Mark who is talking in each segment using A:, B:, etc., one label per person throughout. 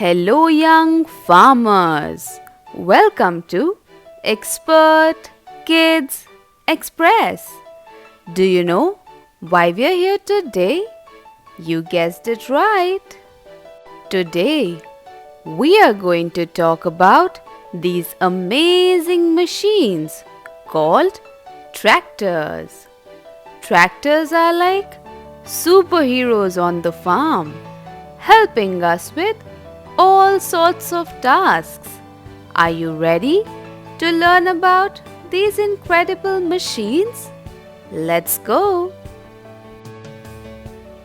A: Hello young farmers, welcome to Expert Kids Express. Do you know why we are here today? You guessed it right. Today we are going to talk about these amazing machines called tractors. Tractors are like superheroes on the farm, helping us with all sorts of tasks. Are you ready to learn about these incredible machines? Let's go!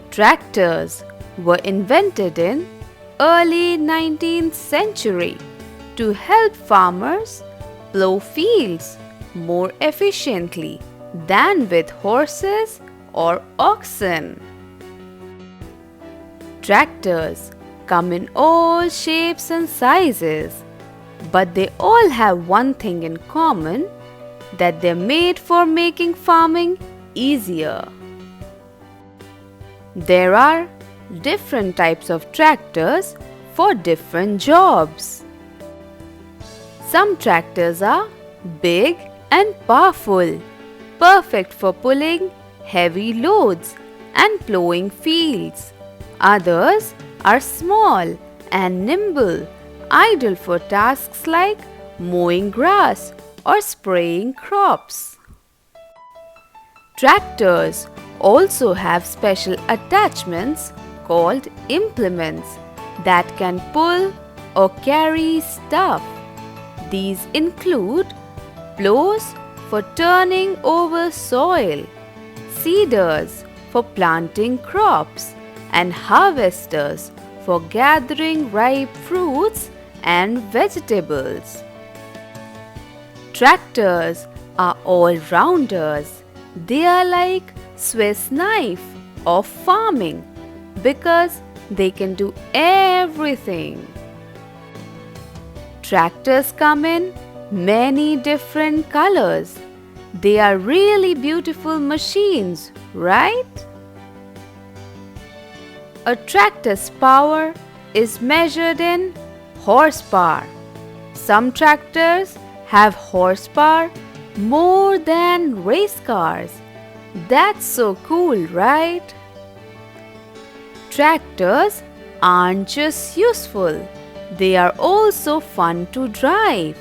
A: Tractors were invented in early 19th century to help farmers plow fields more efficiently than with horses or oxen. Tractors come in all shapes and sizes, but they all have one thing in common, that they're made for making farming easier. There are different types of tractors for different jobs. Some tractors are big and powerful, perfect for pulling heavy loads and plowing fields. Others are small and nimble, ideal for tasks like mowing grass or spraying crops. Tractors also have special attachments called implements that can pull or carry stuff. These include plows for turning over soil, seeders for planting crops, and harvesters for gathering ripe fruits and vegetables. Tractors are all-rounders. They are like Swiss knife of farming because they can do everything. Tractors come in many different colors. They are really beautiful machines, right? A tractor's power is measured in horsepower. Some tractors have horsepower more than race cars. That's so cool, right? Tractors aren't just useful, they are also fun to drive.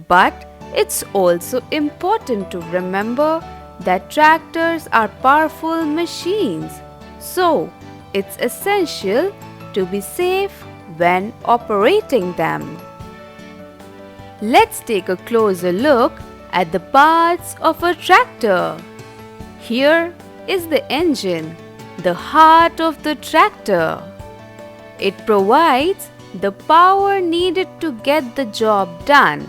A: But it's also important to remember that tractors are powerful machines. So, it's essential to be safe when operating them. Let's take a closer look at the parts of a tractor. Here is the engine, the heart of the tractor. It provides the power needed to get the job done.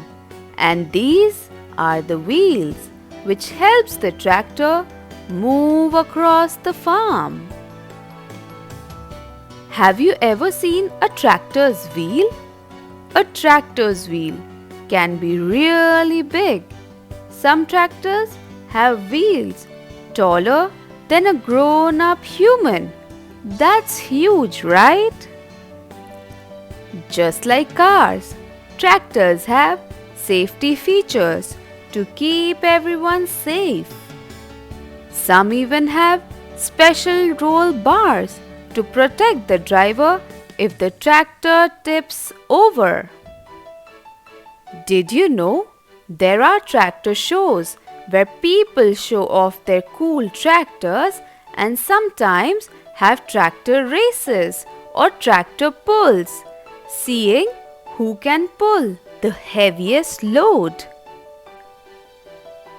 A: And these are the wheels, which helps the tractor move across the farm. Have you ever seen a tractor's wheel? A tractor's wheel can be really big. Some tractors have wheels taller than a grown-up human. That's huge, right? Just like cars, tractors have safety features to keep everyone safe. Some even have special roll bars to protect the driver if the tractor tips over. Did you know there are tractor shows where people show off their cool tractors and sometimes have tractor races or tractor pulls, seeing who can pull the heaviest load?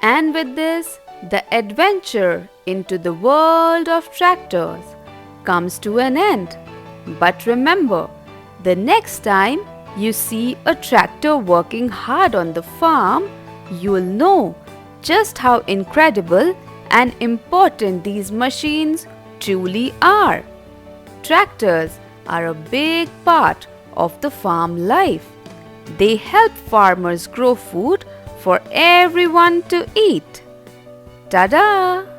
A: And with this, the adventure into the world of tractors comes to an end. But remember, the next time you see a tractor working hard on the farm, you will know just how incredible and important these machines truly are. Tractors are a big part of the farm life. They help farmers grow food for everyone to eat. Ta-da!